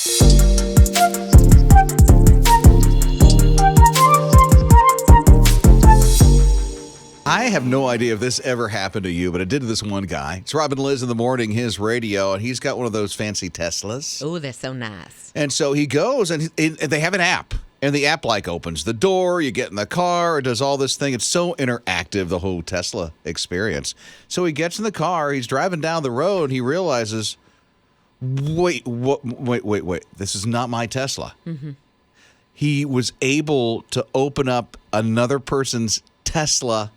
I have no idea if this ever happened to you, but it did to this one guy. It's Rob and Lizz in the morning, his radio, and he's got one of those fancy Teslas. Oh, they're so nice. And so he goes, and they have an app. And the app, like, opens the door, you get in the car, it does all this thing. It's so interactive, the whole Tesla experience. So he gets in the car, he's driving down the road, and he realizes, wait, this is not my Tesla. Mm-hmm. He was able to open up another person's Tesla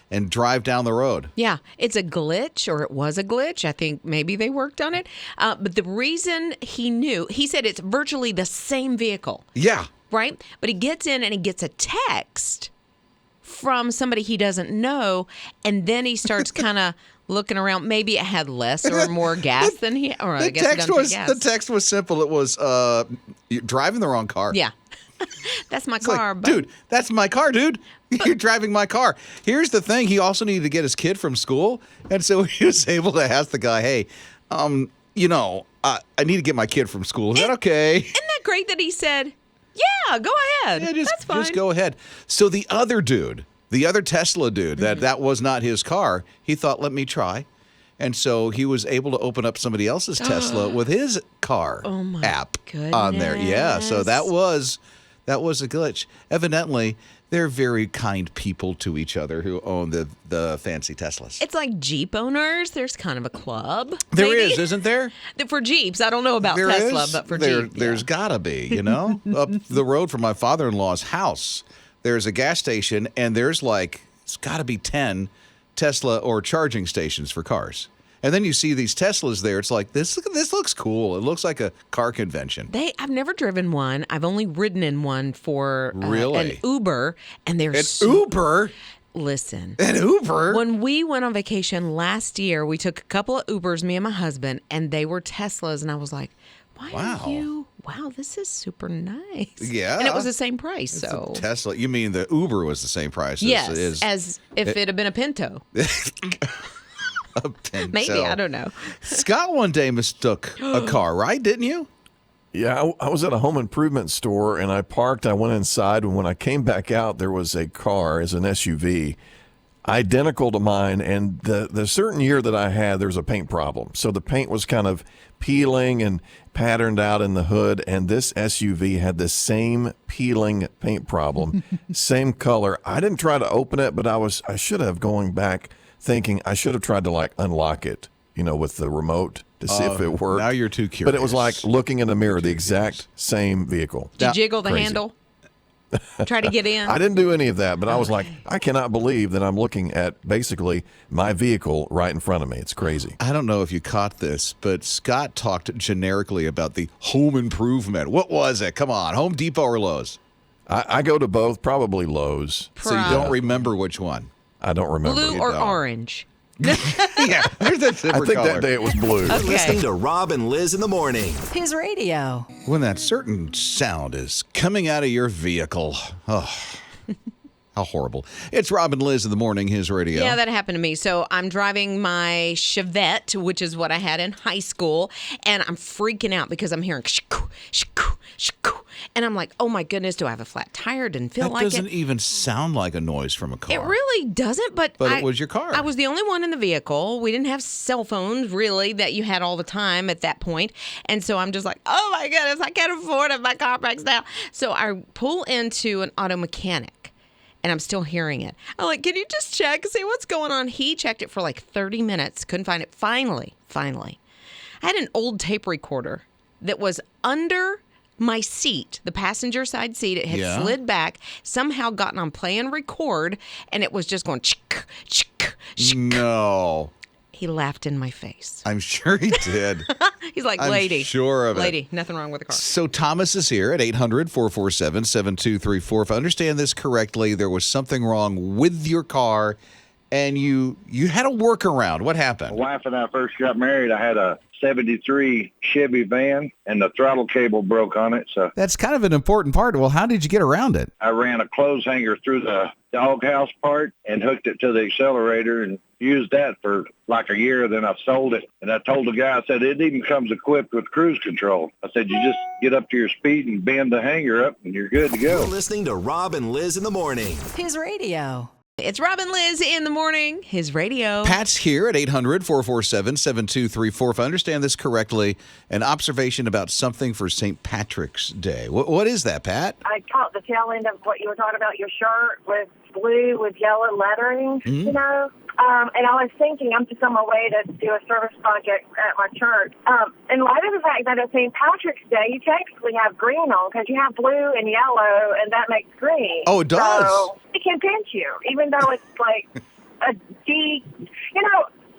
and drive down the road. Yeah, it's a glitch, or it was a glitch. I think maybe they worked on it. But the reason he said it's virtually the same vehicle. Yeah. Right? But he gets in and he gets a text from somebody he doesn't know, and then he starts kind of looking around. Maybe it had less or more gas than he, or I guess it doesn't take gas. The text was simple. It was, you're driving the wrong car. Yeah. That's my car. Like, dude, that's my car, dude. You're driving my car. Here's the thing. He also needed to get his kid from school. And so he was able to ask the guy, hey, I need to get my kid from school. Is that okay? Isn't that great that he said, yeah, go ahead. Yeah, that's fine. Just go ahead. So the other dude, the other Tesla dude, that was not his car, he thought, let me try. And so he was able to open up somebody else's Tesla with his car app on there. Yeah, so that was a glitch. Evidently, they're very kind people to each other who own the fancy Teslas. It's like Jeep owners. There's kind of a club. There is, isn't there? For Jeeps. I don't know about Tesla, but for Jeep. There's got to be, Up the road from my father-in-law's house, there's a gas station, and there's it's got to be 10 Tesla or charging stations for cars. And then you see these Teslas there. It's like, this looks cool. It looks like a car convention. I've never driven one. I've only ridden in one for an Uber. And there's Uber? Listen. An Uber? When we went on vacation last year, we took a couple of Ubers, me and my husband, and they were Teslas. And I was like, wow, this is super nice. Yeah. And it was the same price. So Tesla. You mean the Uber was the same price? Yes, as if it had been a Pinto. Maybe, I don't know. Scott one day mistook a car, right? Didn't you? Yeah, I was at a home improvement store, and I parked. I went inside, and when I came back out, there was a car as an SUV, identical to mine. And the certain year that I had, there was a paint problem. So the paint was kind of peeling and patterned out in the hood, and this SUV had the same peeling paint problem, same color. I didn't try to open it, but I should have, going back, thinking I should have tried to unlock it, with the remote to see if it worked. Now you're too curious. But it was like looking in the mirror, the exact same vehicle. Did you jiggle the handle? Try to get in? I didn't do any of that, but I was like, I cannot believe that I'm looking at basically my vehicle right in front of me. It's crazy. I don't know if you caught this, but Scott talked generically about the home improvement. What was it? Come on, Home Depot or Lowe's? I go to both, probably Lowe's. So you don't remember which one? I don't remember. Blue or orange? Yeah, there's a different I think color. that day it was blue. Okay. Listening to Rob and Lizz in the morning. His radio. When that certain sound is coming out of your vehicle. Oh, how horrible. It's Rob and Lizz in the morning, his radio. Yeah, that happened to me. So I'm driving my Chevette, which is what I had in high school, and I'm freaking out because I'm hearing shkoo, shkoo, shkoo. And I'm like, oh my goodness, do I have a flat tire? Didn't feel like it. That doesn't even sound like a noise from a car. It really doesn't, but it was your car. I was the only one in the vehicle. We didn't have cell phones, really, that you had all the time at that point. And so I'm just like, oh my goodness, I can't afford it. My car breaks down. So I pull into an auto mechanic, and I'm still hearing it. I'm like, can you just check, see what's going on? He checked it for like 30 minutes, couldn't find it. Finally, I had an old tape recorder that was under my seat, the passenger side seat. It had slid back, somehow gotten on play and record, and it was just going chick, chick, chick. No. He laughed in my face. I'm sure he did. He's like, lady. I'm sure of it. Lady, nothing wrong with the car. So Thomas is here at 800-447-7234. If I understand this correctly, there was something wrong with your car, and you had a workaround. What happened? My wife and I first got married. I had a '73 Chevy van, and the throttle cable broke on it. So That's kind of an important part. Well, how did you get around it? I ran a clothes hanger through the doghouse part and hooked it to the accelerator and used that for like a year. Then I sold it, and I told the guy, I said, it even comes equipped with cruise control. I said, you just get up to your speed and bend the hanger up, and you're good to You're go. listening to Rob and Liz in the morning. His radio. It's Rob and Lizz in the morning. His radio. Pat's here at 800-447-7234. If I understand this correctly, an observation about something for St. Patrick's Day. What is that, Pat? I caught the tail end of what you were talking about, your shirt with blue with yellow lettering, you know. And I was thinking, I'm just on my way to do a service project at my church. In light of the fact that it's St. Patrick's Day, you technically have green on because you have blue and yellow, and that makes green. Oh, it does? So it can pinch you, even though it's like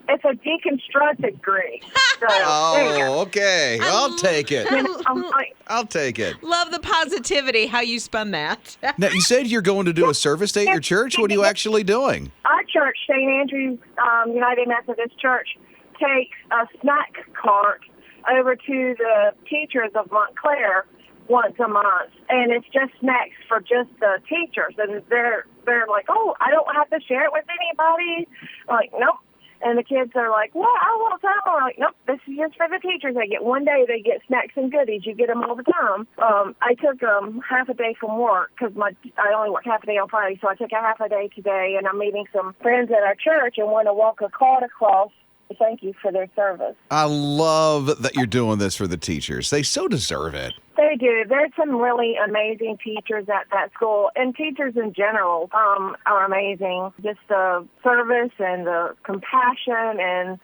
it's a deconstructed green. So, there you go. Oh, okay. I'll take it. I'm like, I'll take it. Love the positivity, how you spun that. Now, you said you're going to do a service day at your church. What are you actually doing? our church, St. Andrew's United Methodist Church, takes a snack cart over to the teachers of Montclair once a month, and it's just snacks for just the teachers. And they're like, oh, I don't have to share it with anybody. I'm like, nope. And the kids are like, well, I want some. I'm like, nope, this is just for the teachers. They get one day, they get snacks and goodies. You get them all the time. I took half a day from work because I only work half a day on Friday, so I took a half a day today, and I'm meeting some friends at our church and want to walk a cart across to thank you for their service. I love that you're doing this for the teachers. They so deserve it. They do. There's some really amazing teachers at that school, and teachers in general are amazing. Just the service and the compassion, and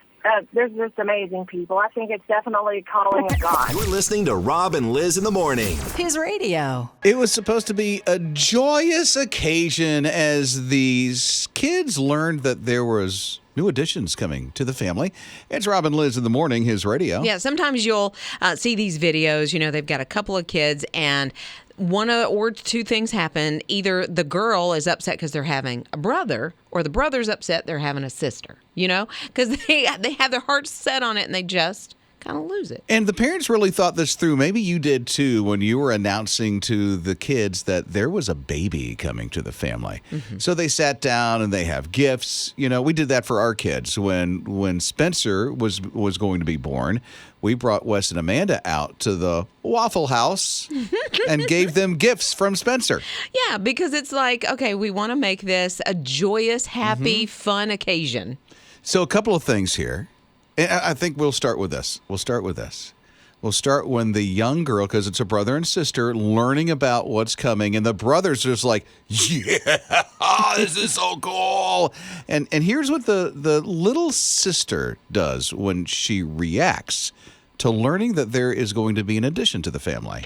there's just amazing people. I think it's definitely a calling of God. You're listening to Rob and Liz in the morning. His radio. It was supposed to be a joyous occasion as these kids learned that there was new additions coming to the family. It's Rob and Liz in the morning, his radio. Yeah, sometimes you'll see these videos, you know, they've got a couple of kids and one or two things happen. Either the girl is upset because they're having a brother, or the brother's upset they're having a sister, you know, because they have their hearts set on it and they just kind of lose it. And the parents really thought this through. Maybe you did too when you were announcing to the kids that there was a baby coming to the family. Mm-hmm. So they sat down and they have gifts. You know, we did that for our kids when Spencer was going to be born. We brought Wes and Amanda out to the Waffle House and gave them gifts from Spencer. Yeah, because it's like, okay, we want to make this a joyous, happy, fun occasion. So a couple of things here. And I think we'll start with this. We'll start when the young girl, because it's a brother and sister, learning about what's coming, and the brother's just like, yeah, this is so cool. And here's what the little sister does when she reacts to learning that there is going to be an addition to the family.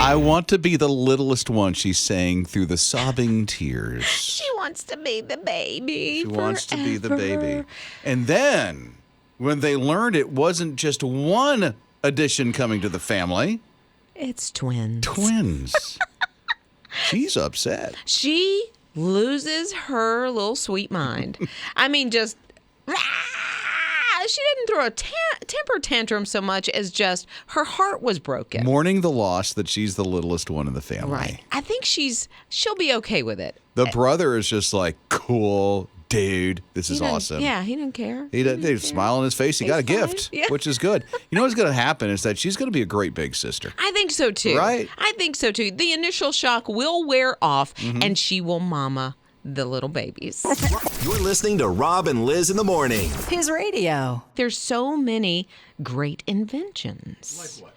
I want to be the littlest one, she's saying through the sobbing tears. She wants to be the baby. She wants to be the baby. And then, when they learned it wasn't just one addition coming to the family. It's twins. Twins. She's upset. She loses her little sweet mind. I mean, just... She didn't throw a temper tantrum so much as just her heart was broken. Mourning the loss that she's the littlest one in the family. Right. I think she'll be okay with it. The brother is just like, cool, dude, this is awesome. Yeah, he didn't care. He smile on his face. He got a gift, which is good. You know what's going to happen is that she's going to be a great big sister. I think so, too. Right? I think so, too. The initial shock will wear off, and she will mama the little babies. You're listening to Rob and Liz in the morning. His radio. There's so many great inventions. Like what?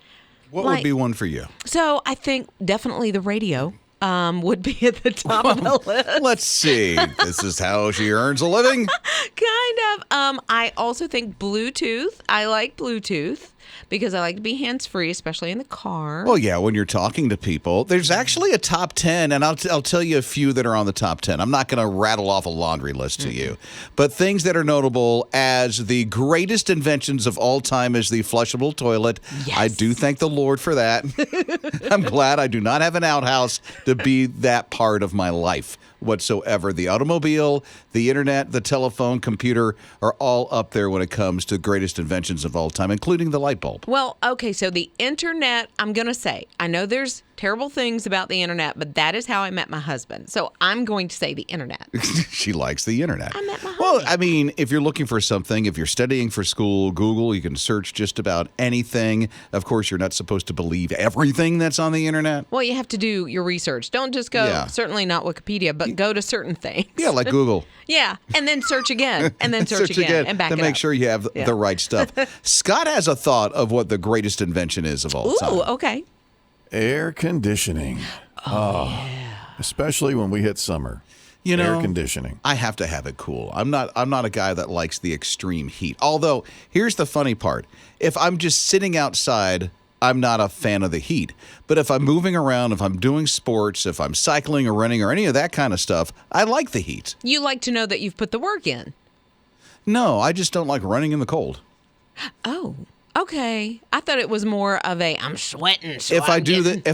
What would be one for you? So I think definitely the radio would be at the top of the list. Let's see. This is how she earns a living. Kind of. I also think Bluetooth. I like Bluetooth because I like to be hands-free, especially in the car. Well, yeah, when you're talking to people. There's actually a top 10, and I'll tell you a few that are on the top 10. I'm not going to rattle off a laundry list to you. But things that are notable as the greatest inventions of all time is the flushable toilet. Yes. I do thank the Lord for that. I'm glad I do not have an outhouse to be that part of my life. whatsoever. The automobile, the internet, the telephone, computer are all up there when it comes to greatest inventions of all time, including the light bulb. Well, okay, so the internet, I'm going to say, I know there's terrible things about the internet, but that is how I met my husband. So I'm going to say the internet. She likes the internet. I met my husband. Well, I mean, if you're looking for something, if you're studying for school, Google, you can search just about anything. Of course, you're not supposed to believe everything that's on the internet. Well, you have to do your research. Don't just go, Yeah. certainly not Wikipedia, but go to certain things. Yeah, like Google. Yeah, and then search again, and then search again, and back to it make up. sure you have the right stuff. Scott has a thought of what the greatest invention is of all time. Ooh, okay. Air conditioning. Oh, especially when we hit summer. You know, air conditioning. I have to have it cool. I'm not a guy that likes the extreme heat. Although, here's the funny part. If I'm just sitting outside, I'm not a fan of the heat. But if I'm moving around, if I'm doing sports, if I'm cycling or running or any of that kind of stuff, I like the heat. You like to know that you've put the work in. No, I just don't like running in the cold. Oh, okay. I thought it was more of a I'm sweating. So If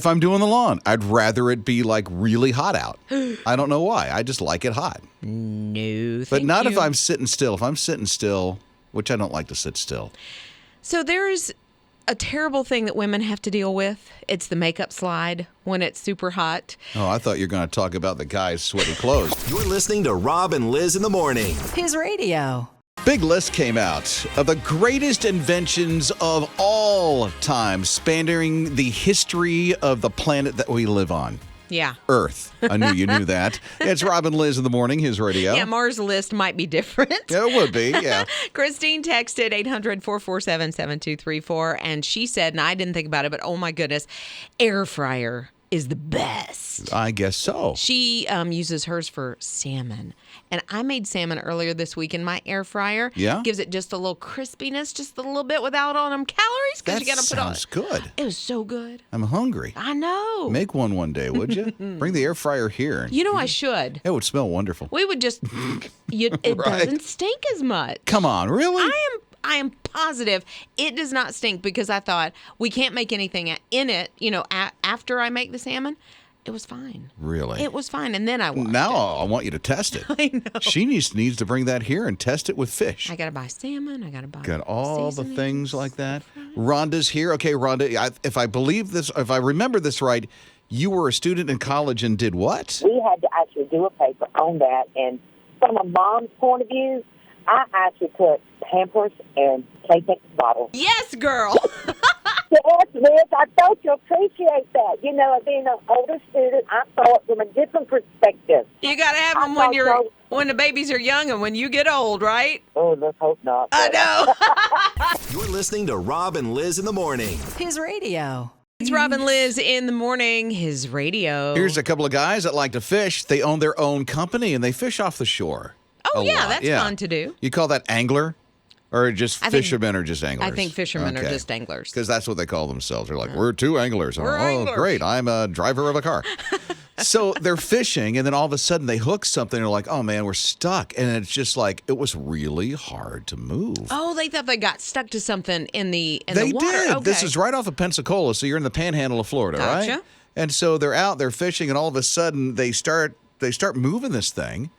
I'm doing the lawn, I'd rather it be like really hot out. I don't know why. I just like it hot. No, But thank not you. if I'm sitting still. If I'm sitting still, which I don't like to sit still. So there is a terrible thing that women have to deal with. It's the makeup slide when it's super hot. Oh, I thought you were going to talk about the guy's sweaty clothes. You're listening to Rob and Liz in the morning. His radio. Big list came out of the greatest inventions of all time, spanning the history of the planet that we live on. Yeah. Earth. I knew you knew that. It's Rob and Liz in the morning, his radio. Yeah, Mars' list might be different. Yeah, it would be, yeah. Christine texted 800-447-7234, and she said, and I didn't think about it, but oh my goodness, air fryer is the best. I guess so. She uses hers for salmon. And I made salmon earlier this week in my air fryer. Yeah? Gives it just a little crispiness, just a little bit without all them calories. Because That you got to put on. sounds good. It was so good. I'm hungry. I know. Make one day, would you? Bring the air fryer here. You know I should. It would smell wonderful. We would just, it Right. doesn't stink as much. Come on, really? I am positive it does not stink because I thought we can't make anything in it, after I make the salmon. It was fine. Really? It was fine. And then I watched Now it. I want you to test it. I know. She needs to bring that here and test it with fish. I got to buy salmon. I got to buy Got all the seasonings. things like that. Rhonda's here. Okay, Rhonda, if I remember this right, you were a student in college and did what? We had to actually do a paper on that. And from a mom's point of view, I actually put Pampers and Playtex bottles. Yes, girl. Yes, Liz, I thought you'd appreciate that. Being an older student, I saw it from a different perspective. You got to have them when the babies are young and when you get old, right? Oh, let's hope not. I know. You're listening to Rob and Liz in the morning. His radio. It's Rob and Liz in the morning, his radio. Here's a couple of guys that like to fish. They own their own company and they fish off the shore. Oh, a yeah, lot. that's fun to do. You call that angler? Or just I think- fishermen are just anglers? I think fishermen are just anglers. Because that's what they call themselves. They're like, we're two anglers. We're oh, anglers. great. I'm a driver of a car. So they're fishing, and then all of a sudden they hook something. They're like, oh, man, we're stuck. And it's just like, it was really hard to move. Oh, they thought they got stuck to something in the They water. did. Okay. This is right off of Pensacola, so you're in the panhandle of Florida, Gotcha. right? And so they're out, they're fishing, and all of a sudden they start moving this thing,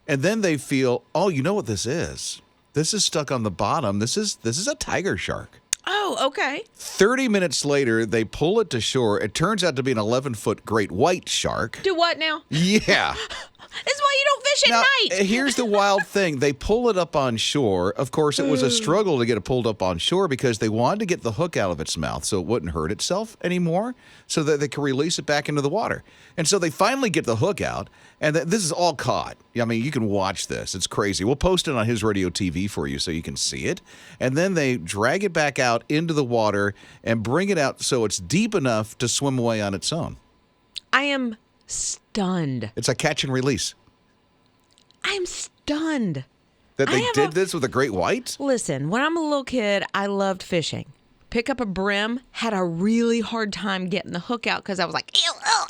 and then they feel, oh, you know what this is? This is stuck on the bottom. This is a tiger shark. Oh, okay. 30 minutes later, they pull it to shore. It turns out to be an 11-foot great white shark. Do what now? Yeah. That's why you don't fish at Now, night. here's the wild thing. They pull it up on shore. Of course, it was a struggle to get it pulled up on shore because they wanted to get the hook out of its mouth so it wouldn't hurt itself anymore so that they could release it back into the water. And so they finally get the hook out, and this is all caught. I mean, you can watch this. It's crazy. We'll post it on his radio TV for you so you can see it. And then they drag it back out into the water and bring it out so it's deep enough to swim away on its own. I am stunned. It's a catch and release. I am stunned. That I they have did this with a great white? Listen, when I'm a little kid, I loved fishing. Pick up a brim, had a really hard time getting the hook out because I was like, ew, oh,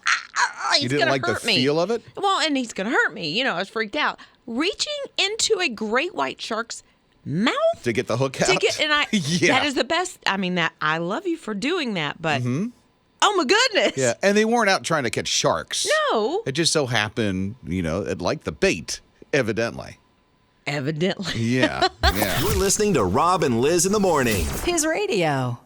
he's You didn't gonna like the hurt me. feel of it? Well, and he's going to hurt me. I was freaked out. Reaching into a great white shark's mouth To get the hook out? and Yeah. that is the best. I mean, that I love you for doing that, but Oh, my goodness. Yeah, and they weren't out trying to catch sharks. No. It just so happened, it liked the bait, evidently. Evidently. Yeah, yeah. You're listening to Rob and Liz in the morning. His radio.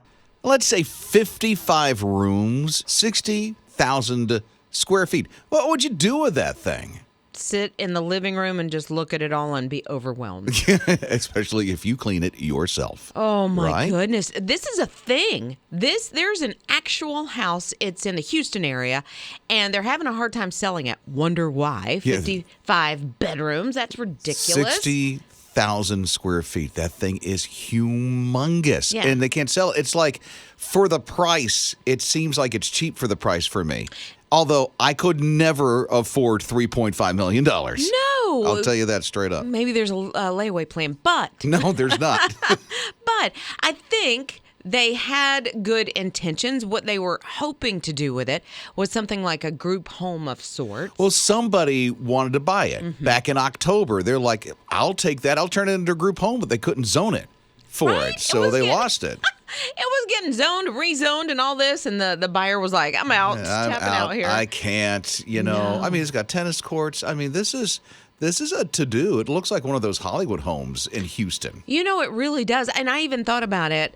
Let's say 55 rooms, 60,000 square feet. What would you do with that thing? Sit in the living room and just look at it all and be overwhelmed. Especially if you clean it yourself. Oh my Right? goodness. This is a thing. There's an actual house. It's in the Houston area and they're having a hard time selling it. Wonder why? Yeah. 55 bedrooms. That's ridiculous. 60,000 square feet. That thing is humongous. Yeah. And they can't sell it. It's like, for the price, it seems like it's cheap for the price for me. Although I could never afford $3.5 million. No. I'll tell you that straight up. Maybe there's a layaway plan, but No, there's not. but I think they had good intentions. What they were hoping to do with it was something like a group home of sorts. Well, somebody wanted to buy it back in October. They're like, I'll take that. I'll turn it into a group home, but they couldn't zone it for Right? it. So they lost it. It was getting zoned, rezoned, and all this, and the buyer was like, I'm out, I'm tapping out here. I can't, No. I mean, it's got tennis courts. I mean, this is a to-do. It looks like one of those Hollywood homes in Houston. It really does. And I even thought about it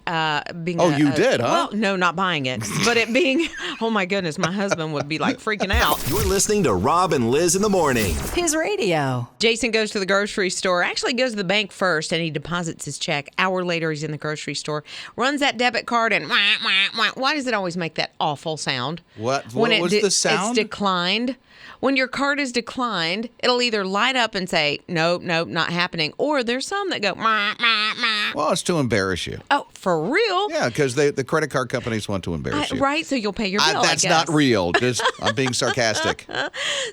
being Oh, you did, huh? Well, no, not buying it. But it being, oh my goodness, my husband would be like freaking out. You're listening to Rob and Liz in the morning. His radio. Jason goes to the grocery store, actually goes to the bank first, and he deposits his check. Hour later, he's in the grocery store, runs that debit card, and wah, wah, wah. Why does it always make that awful sound? What When was the sound? It's declined. When your card is declined, it'll either light up and say, nope, not happening, or there's some that go, wah, wah, wah. Well, it's to embarrass you. Oh, for real? Yeah, because the credit card companies want to embarrass you. Right, so you'll pay your bill, That's I guess. not real. Just I'm being sarcastic.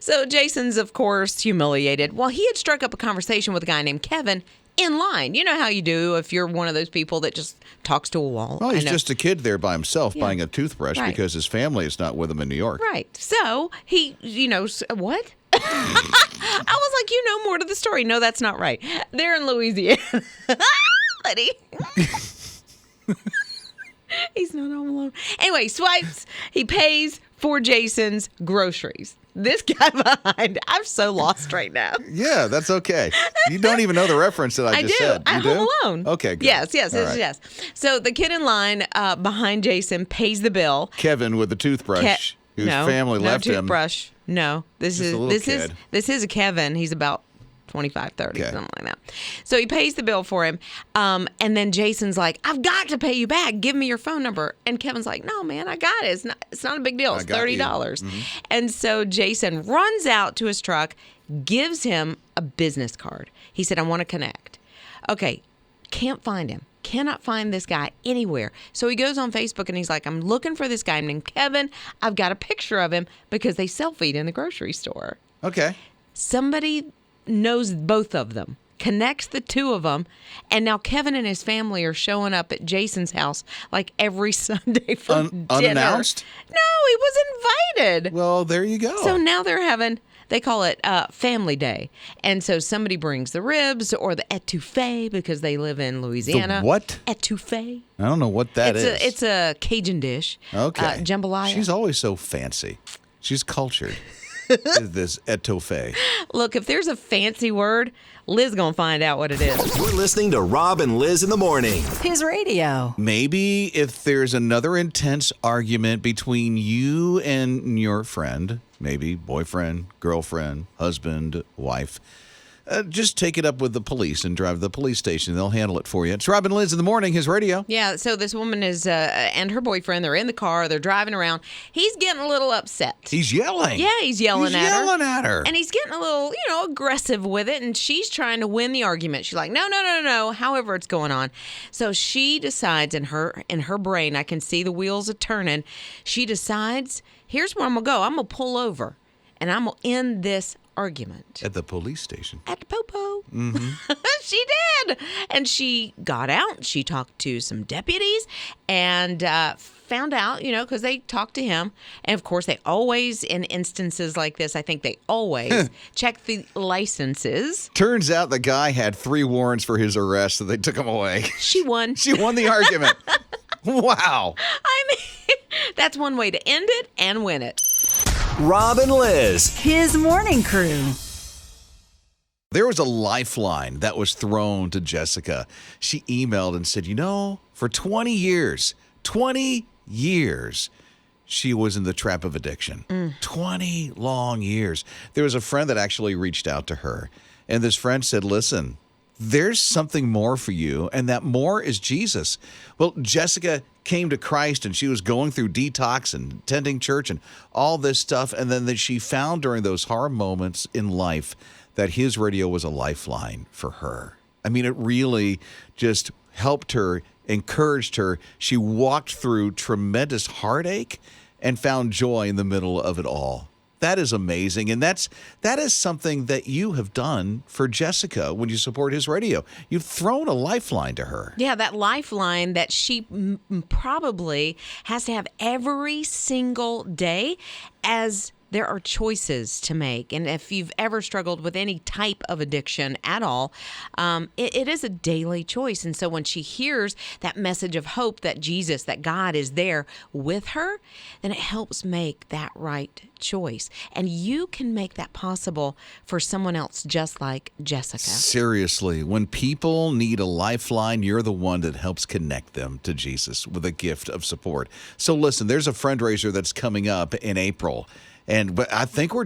So Jason's, of course, humiliated. Well, he had struck up a conversation with a guy named Kevin in line. You know how you do if you're one of those people that just talks to a wall. Well, he's I know. just a kid there by himself Yeah. buying a toothbrush Right. because his family is not with him in New York. Right. So he, what? I was like, you know more to the story. No, that's not right. They're in Louisiana. Buddy. He's not home alone. Anyway, he swipes. He pays for Jason's groceries. This guy behind, I'm so lost right now. Yeah, that's okay. You don't even know the reference that I just said. I'm You do? home alone. Okay, good. Yes, All right. yes. So the kid in line behind Jason pays the bill. Kevin with the toothbrush, whose family left no toothbrush. No, this Just a little kid. is a Kevin. He's about 25, 30, Okay. something like that. So he pays the bill for him. And then Jason's like, I've got to pay you back. Give me your phone number. And Kevin's like, no, man, I got it. It's not a big deal. It's got $30. you. Mm-hmm. And so Jason runs out to his truck, gives him a business card. He said, I want to connect. Okay, can't find him. Cannot find this guy anywhere. So he goes on Facebook and he's like, I'm looking for this guy named Kevin. I've got a picture of him because they selfied in the grocery store. Okay. Somebody knows both of them, connects the two of them, and now Kevin and his family are showing up at Jason's house like every Sunday for dinner. Unannounced? No, he was invited. Well, there you go. So now they're having, they call it family day. And so somebody brings the ribs or the etouffee because they live in Louisiana. The what? Etouffee. I don't know what that is. It's a Cajun dish. Okay. Jambalaya. She's always so fancy. She's cultured. This etouffee. Look, if there's a fancy word, Liz gonna find out what it is. You're listening to Rob and Liz in the morning. His radio. Maybe if there's another intense argument between you and your friend, maybe boyfriend, girlfriend, husband, wife, just take it up with the police and drive to the police station. They'll handle it for you. It's Rob and Lizz in the morning, his radio. Yeah, so this woman is, and her boyfriend, they're in the car, they're driving around. He's getting a little upset. He's yelling. Yeah, he's yelling at her. He's yelling at her. And he's getting a little, aggressive with it, and she's trying to win the argument. She's like, no, however it's going on. So she decides in her brain, I can see the wheels are turning. She decides, here's where I'm going to go. I'm going to pull over, and I'm going to end this argument. At the police station. At the Popo. Mm-hmm. She did. And she got out. She talked to some deputies and found out, because they talked to him. And, of course, they always, in instances like this, I think they always check the licenses. Turns out the guy had 3 warrants for his arrest, so they took him away. She won. She won the argument. Wow. I mean, That's one way to end it and win it. Rob and Lizz. His morning crew. There was a lifeline that was thrown to Jessica. She emailed and said, for 20 years, she was in the trap of addiction. 20 long years. There was a friend that actually reached out to her, and this friend said, listen, there's something more for you, and that more is Jesus. Well, Jessica came to Christ, and she was going through detox and attending church and all this stuff, and then that she found during those hard moments in life that his radio was a lifeline for her. I mean, it really just helped her, encouraged her. She walked through tremendous heartache and found joy in the middle of it all. That is amazing. And that is something that you have done for Jessica when you support his radio. You've thrown a lifeline to her. Yeah, that lifeline that she probably has to have every single day, as there are choices to make. And if you've ever struggled with any type of addiction at all, it is a daily choice. And so when she hears that message of hope that Jesus, that God is there with her, then it helps make that right choice. And you can make that possible for someone else just like Jessica. Seriously, when people need a lifeline, you're the one that helps connect them to Jesus with a gift of support. So listen, there's a Friendraiser that's coming up in April. But I think we're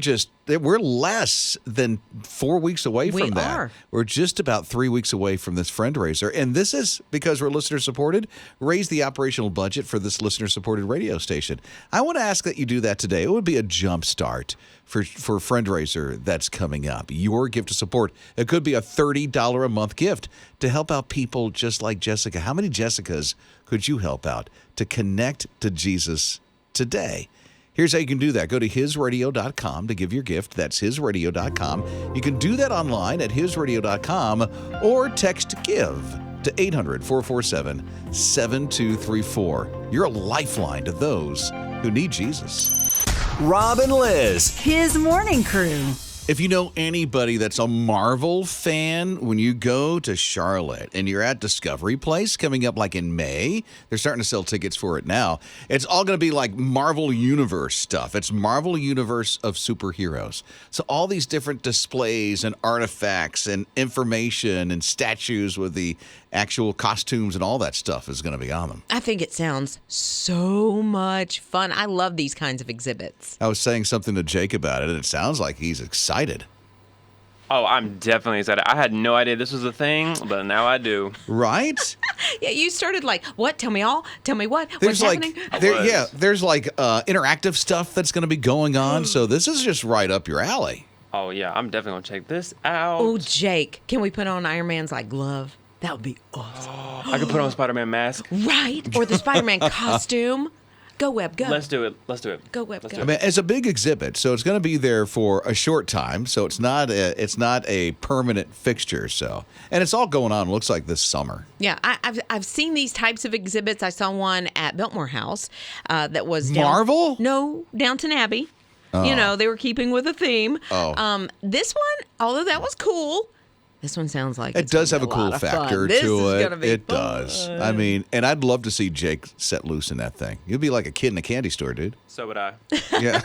less than 4 weeks away from that. We are. We're just about 3 weeks away from this Friendraiser. And this is because we're listener supported. Raise the operational budget for this listener supported radio station. I want to ask that you do that today. It would be a jump start for Friendraiser that's coming up. Your gift of support. It could be a $30 a month gift to help out people just like Jessica. How many Jessicas could you help out to connect to Jesus today? Here's how you can do that. Go to hisradio.com to give your gift. That's hisradio.com. You can do that online at hisradio.com or text GIVE to 800-447-7234. You're a lifeline to those who need Jesus. Rob and Lizz. His morning crew. If you know anybody that's a Marvel fan, when you go to Charlotte and you're at Discovery Place coming up like in May, they're starting to sell tickets for it now. It's all going to be like Marvel Universe stuff. It's Marvel Universe of superheroes. So all these different displays and artifacts and information and statues with the actual costumes and all that stuff is going to be on them. I think it sounds so much fun. I love these kinds of exhibits. I was saying something to Jake about it, and it sounds like he's excited. Oh, I'm definitely excited. I had no idea this was a thing, but now I do. Right? Yeah, you started like, what? Tell me all. Tell me what? There's What's like, happening? there's like interactive stuff that's going to be going on. So this is just right up your alley. Oh, yeah, I'm definitely going to check this out. Oh, Jake, can we put on Iron Man's like glove? That would be awesome. I could put on a Spider-Man mask. Right? Or the Spider-Man costume. Go, Web, go. Let's do it. Go, Web, go. I mean, it's a big exhibit, so it's going to be there for a short time. So it's not a permanent fixture. So, and it's all going on. Looks like this summer. Yeah, I've seen these types of exhibits. I saw one at Biltmore House that was Marvel? Downton Abbey. Oh. You know, they were keeping with a theme. Oh. This one, although that was cool, this one sounds like it does have a cool factor to it. It fun. does. I mean, and I'd love to see Jake set loose in that thing. You'd be like a kid in a candy store, dude. So would I. Yeah.